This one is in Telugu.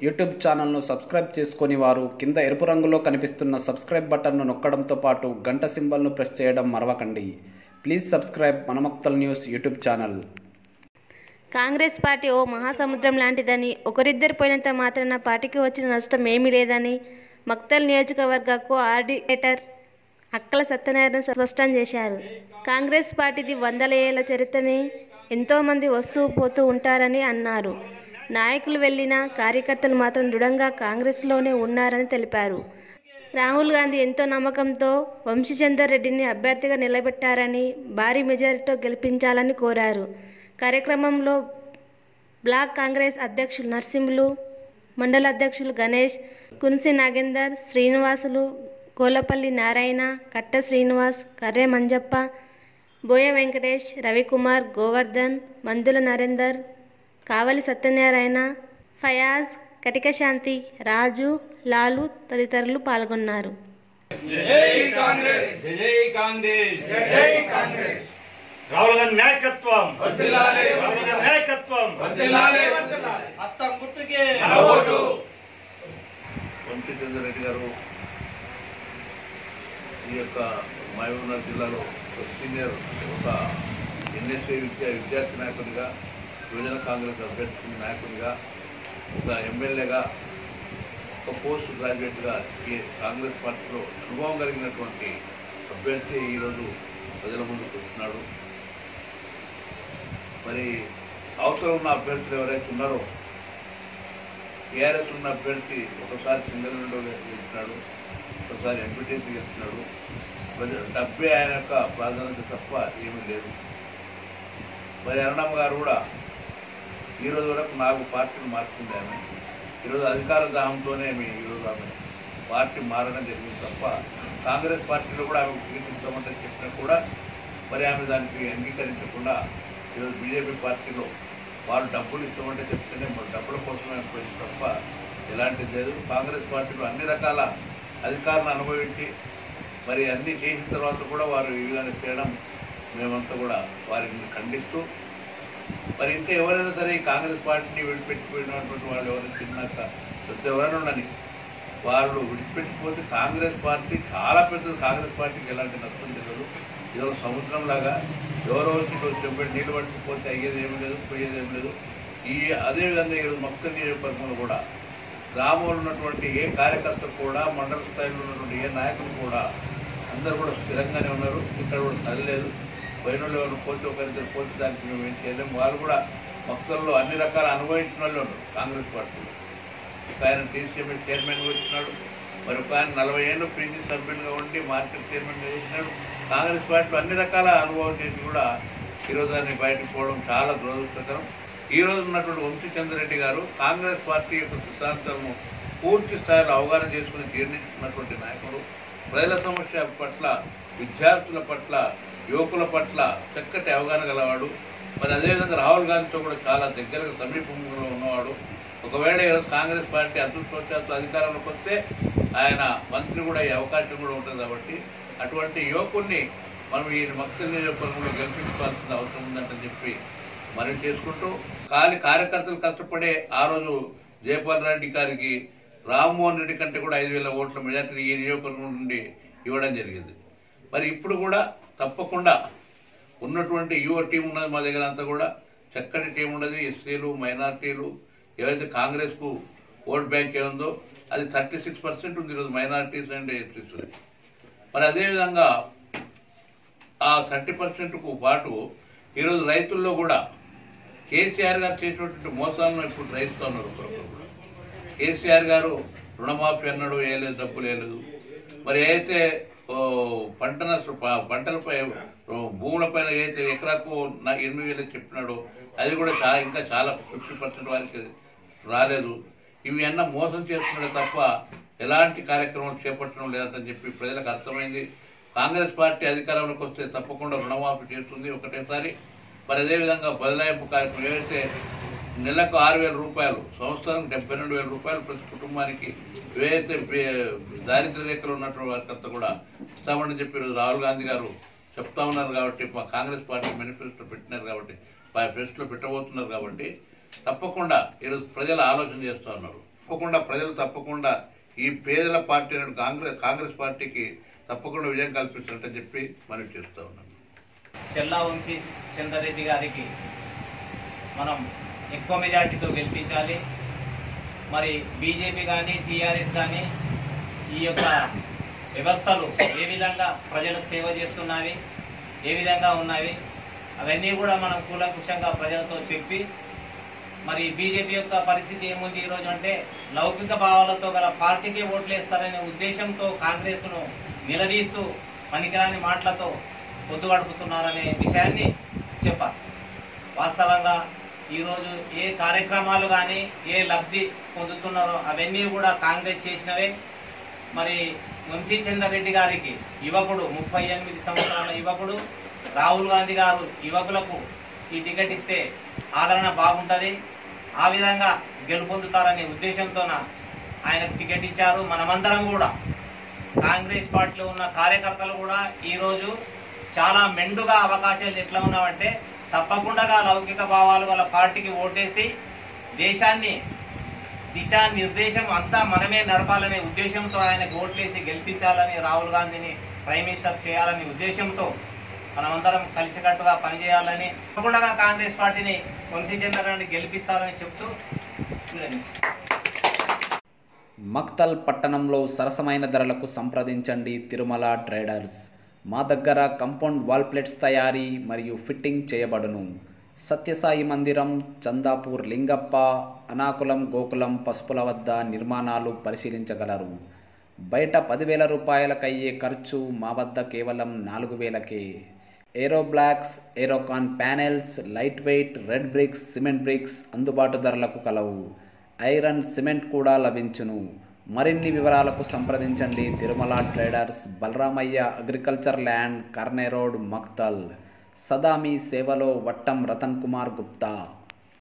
యూట్యూబ్ ఛానల్ను సబ్స్క్రైబ్ చేసుకొని వారు కింద ఎరుపు రంగులో కనిపిస్తున్న సబ్స్క్రైబ్ బటన్ను నొక్కడంతో పాటు గంట సింబల్ను ప్రెస్ చేయడం మరవకండి. Please subscribe Manamakthal news YouTube channel. Congress party ఓ మహాసముద్రం లాంటిదని, ఒకరిద్దరు పోయినంత మాత్రాన పార్టీకి వచ్చిన నష్టం ఏమీ లేదని మక్తల్ నియోజకవర్గ కోఆర్డినేటర్ అక్కల సత్యనారాయణ స్పష్టం చేశారు. కాంగ్రెస్ పార్టీది వందల ఏళ్ల చరిత్రని, ఎంతోమంది వస్తూ పోతూ ఉంటారని అన్నారు. నాయకులు వెళ్లినా కార్యకర్తలు మాత్రం దృఢంగా కాంగ్రెస్లోనే ఉన్నారని తెలిపారు. రాహుల్ గాంధీ ఎంతో నమ్మకంతో వంశీచందర్ రెడ్డిని అభ్యర్థిగా నిలబెట్టారని, భారీ మెజారిటీతో గెలిపించాలని కోరారు. కార్యక్రమంలో బ్లాక్ కాంగ్రెస్ అధ్యక్షులు నర్సింహులు, మండల అధ్యక్షులు గణేష్, కున్సి నాగేందర్, శ్రీనివాసులు, కోలపల్లి నారాయణ, కట్ట శ్రీనివాస్, కర్రె మంజప్ప, బోయ వెంకటేష్, రవికుమార్, గోవర్ధన్, మందుల నరేందర్, కావలి సత్యనారాయణ, ఫయాజ్, కటిక శాంతి, రాజు, లాలు తదితరులు పాల్గొన్నారు. రాహుల్ గాంధీ నాయకత్వం వర్ధిల్లాలి, రాహుల్ గాంధీ నాయకత్వం వర్ధిల్లాలి, హస్తం గుర్తుకే మన ఓటు. వంశీచంద్ర రెడ్డి గారు ఈ యొక్క మహబూబ్నగర్ జిల్లాలో సీనియర్ ఒక ఎన్ఎస్ఏ విద్యార్థి నాయకునిగా, యువజన కాంగ్రెస్ అభ్యర్థి నాయకునిగా, ఒక ఎమ్మెల్యేగా, ఒక పోస్ట్ గ్రాడ్యుయేట్గా ఈ కాంగ్రెస్ పార్టీలో అనుభవం కలిగినటువంటి అభ్యర్థి ఈరోజు ప్రజల ముందుకు వస్తున్నాడు. మరి అవసరం ఉన్న అభ్యర్థులు ఎవరైతే ఉన్నారో, టీఆర్ఎస్ ఉన్న అభ్యర్థి ఒకసారి సింగల్ విండో గెలిచినాడు, ఒకసారి ఎంపీటీసీ గెలిచినాడు. డబ్బే ఆయన యొక్క ప్రాధాన్యత తప్ప ఏమీ లేదు. మరి అరుణమ్మ గారు కూడా ఈరోజు వరకు 4 పార్టీలు మార్చింది ఆమె. ఈరోజు అధికార దాహంతోనే ఈరోజు ఆమె పార్టీ మారడం జరిగింది తప్ప కాంగ్రెస్ పార్టీలో కూడా ఆమెకు టికెట్ ఇస్తామంటే చెప్పినా కూడా మరి ఆమె దానికి అంగీకరించకుండా ఈరోజు బీజేపీ పార్టీలో వాళ్ళు డబ్బులు ఇస్తామంటే చెప్తేనే మరి డబ్బుల కోసమే పోయింది తప్ప ఎలాంటిది లేదు. కాంగ్రెస్ పార్టీలో అన్ని రకాల అధికారులను అనుభవించి మరి అన్నీ చేసిన తర్వాత కూడా వారు ఈ విధంగా చేయడం మేమంతా కూడా వారిని ఖండిస్తూ, మరి ఇంకా ఎవరైనా సరే ఈ కాంగ్రెస్ పార్టీని విడిపెట్టిపోయినటువంటి వాళ్ళు ఎవరైనా చిన్నాక పెద్ద ఎవరైనా ఉండని వాళ్ళు విడిచిపెట్టిపోతే కాంగ్రెస్ పార్టీ చాలా పెద్దది. కాంగ్రెస్ పార్టీకి ఎలాంటి నష్టం జరగదు. ఇదొక సముద్రం లాగా ఎవరో వచ్చి నీళ్ళు పట్టుకుపోతే అయ్యేది ఏమీ లేదు, పోయేది ఏమి లేదు. అదేవిధంగా ఈరోజు మక్తల్ నియోజకవర్గంలో కూడా గ్రామంలో ఉన్నటువంటి ఏ కార్యకర్త కూడా, మండల స్థాయిలో ఉన్నటువంటి ఏ నాయకులు కూడా అందరూ కూడా స్థిరంగానే ఉన్నారు. ఇక్కడ కూడా కదలేదు. పోయిన వాళ్ళు ఎవరు పోతే ఒకరిద్దరు పోతే దానికి మేము ఏం చేయలేము. వాళ్ళు కూడా మక్తల్లో అన్ని రకాల అనుభవించిన వాళ్ళు ఉన్నారు కాంగ్రెస్ పార్టీలో. ఒక ఆయన టీసీఎంఏ చైర్మన్గా వచ్చినాడు, మరి ఒక ఆయన 40 ఏళ్ళు పీజీ సభ్యులుగా ఉండి మార్కెట్ చైర్మన్గా చేసినాడు. కాంగ్రెస్ పార్టీలో అన్ని రకాల అనుభవం చేసి కూడా ఈరోజు దాన్ని బయటకు పోవడం చాలా దురదృష్టకరం. ఈరోజు ఉన్నటువంటి వంశీచంద్ర రెడ్డి గారు కాంగ్రెస్ పార్టీ యొక్క సిద్ధాంతాలను పూర్తి స్థాయిలో అవగాహన చేసుకుని జీర్ణించుకున్నటువంటి నాయకుడు. ప్రజల సమస్య పట్ల, విద్యార్థుల పట్ల, యువకుల పట్ల చక్కటి అవగాహన గలవాడు. మరి అదేవిధంగా రాహుల్ గాంధీతో కూడా చాలా దగ్గరగా సమీపంలో ఉన్నవాడు. ఒకవేళ ఈరోజు కాంగ్రెస్ పార్టీ అదృష్టవశాత్తు అధికారంలోకి వస్తే ఆయన మంత్రి కూడా అయ్యే అవకాశం కూడా ఉంటుంది. కాబట్టి అటువంటి యువకుడిని మనం ఈ మక్తల్ నియోజకవర్గంలో గెలిపించుకోవాల్సిన అవసరం ఉందంటని చెప్పి మనం చేసుకుంటూ, కార్యకర్తలు కష్టపడే ఆ రోజు జయపాల్ రెడ్డి గారికి రామ్మోహన్ రెడ్డి కంటే కూడా 5,000 ఓట్ల మెజార్టీ ఈ నియోజకవర్గం నుండి ఇవ్వడం జరిగింది. మరి ఇప్పుడు కూడా తప్పకుండా ఉన్నటువంటి యువ టీం ఉన్నది మా దగ్గర అంతా కూడా చక్కటి టీం ఉన్నది. ఎస్సీలు, మైనార్టీలు, ఏవైతే కాంగ్రెస్కు ఓట్ బ్యాంక్ ఏముందో అది 36% ఉంది ఈరోజు మైనార్టీస్ అండ్ ఎస్సీస్. మరి అదేవిధంగా ఆ 30%కు పాటు ఈరోజు రైతుల్లో కూడా కేసీఆర్ గారు చేసినటువంటి మోసాలను ఇప్పుడు రైతుతో ఉన్నారు. కూడా కేసీఆర్ గారు రుణమాఫీ అన్నాడు, వేయలేదు, డబ్బులు వేయలేదు. మరి ఏదైతే పంటలపై భూములపైన ఏదైతే ఎకరాకు 8,000 చెప్పినాడో అది కూడా ఇంకా చాలా 50% వారికి రాలేదు. ఇవి అన్న మోసం చేస్తున్నాడే తప్ప ఎలాంటి కార్యక్రమాలు చేపట్టడం లేదని చెప్పి ప్రజలకు అర్థమైంది. కాంగ్రెస్ పార్టీ అధికారంలోకి వస్తే తప్పకుండా రుణమాఫీ చేస్తుంది ఒకటేసారి. మరి అదేవిధంగా బదలాయింపు కార్యక్రమం ఏవైతే నెలకు 6,000 రూపాయలు, సంవత్సరానికి 72,000 రూపాయలు ప్రతి కుటుంబానికి ఏవైతే దారిద్ర్య రేఖలు ఉన్నటువంటి వారికంతా కూడా ఇస్తామని చెప్పి ఈరోజు రాహుల్ గాంధీ గారు చెప్తా ఉన్నారు. కాబట్టి మా కాంగ్రెస్ పార్టీ మేనిఫెస్టో పెట్టినారు కాబట్టి, మేనిఫెస్టోలో పెట్టబోతున్నారు కాబట్టి తప్పకుండా ఈరోజు ప్రజలు ఆలోచన చేస్తూ ఉన్నారు. తప్పకుండా ప్రజలు తప్పకుండా ఈ పేదల పార్టీ కాంగ్రెస్ పార్టీకి తప్పకుండా విజయం కల్పిస్తున్నట్టు చెప్పి మనం చేస్తూ ఉన్నాం. చెల్లా వంశీ చంద్రారెడ్డి గారికి మనం ఎక్కువ మెజార్టీతో గెలిపించాలి. మరి బీజేపీ కానీ టీఆర్ఎస్ కానీ ఈ యొక్క వ్యవస్థలు ఏ విధంగా ప్రజలకు సేవ చేస్తున్నవి, ఏ విధంగా ఉన్నవి అవన్నీ కూడా మనం కూలంకుషంగా ప్రజలతో చెప్పి, మరి బీజేపీ యొక్క పరిస్థితి ఏముంది ఈరోజు అంటే లౌకిక భావాలతో గల పార్టీకి ఓట్లు వేస్తారనే ఉద్దేశంతో కాంగ్రెస్ను నిలదీస్తూ పనికిరాని మాటలతో పొద్దుగడుపుతున్నారనే విషయాన్ని చెప్పాలి. వాస్తవంగా ఈరోజు ఏ కార్యక్రమాలు కానీ ఏ లబ్ధి పొందుతున్నారో అవన్నీ కూడా కాంగ్రెస్ చేసినవే. మరి వంశీ చంద్రారెడ్డి గారికి యువకుడు 38 సంవత్సరాల యువకుడు రాహుల్ గాంధీ గారు యువకులకు ఈ టికెట్ ఇస్తే ఆదరణ బాగుంటుంది, ఆ విధంగా గెలుపొందుతారనే ఉద్దేశంతోన ఆయనకు టికెట్ ఇచ్చారు. మనమందరం కూడా కాంగ్రెస్ పార్టీలో ఉన్న కార్యకర్తలు కూడా ఈరోజు చాలా మెండుగా అవకాశాలు ఎట్లా ఉన్నామంటే తప్పకుండా లౌకిక భావాలు గల పార్టీకి ఓటేసి దేశాన్ని దిశానిర్దేశం అంతా మనమే నడపాలనే ఉద్దేశంతో ఆయనకు ఓట్లేసి గెలిపించాలని, రాహుల్ గాంధీని ప్రైమ్ మినిస్టర్ చేయాలనే ఉద్దేశంతో మనమందరం కలిసికట్టుగా పనిచేయాలని, తప్పకుండా కాంగ్రెస్ పార్టీని వంశీ చంద్రారెడ్డిని గెలిపిస్తారని చెప్తూ మక్తల్ పట్టణంలో సరసమైన ధరలకు సంప్రదించండి తిరుమల ట్రేడర్స్. మా దగ్గర కంపౌండ్ వాల్ ప్లేట్స్ తయారీ మరియు ఫిట్టింగ్ చేయబడును. సత్యసాయి మందిరం, చందాపూర్ లింగప్ప, అనాకులం గోకులం పసుపుల వద్ద నిర్మాణాలు పరిశీలించగలరు. బయట 10,000 రూపాయలకయ్యే ఖర్చు మా వద్ద కేవలం 4,000కే. Aero blocks, Aerocon panels, light weight red bricks, cement bricks అందుబాటు ధరలకు కలవు. ఐరన్ సిమెంట్ కూడా లభించును. మరిన్ని వివరాలకు సంప్రదించండి Tirumala traders, Balaramayya agriculture land, Karne road, Makthal. సదా మీ సేవలో వట్టం రతన్ కుమార్ గుప్తా.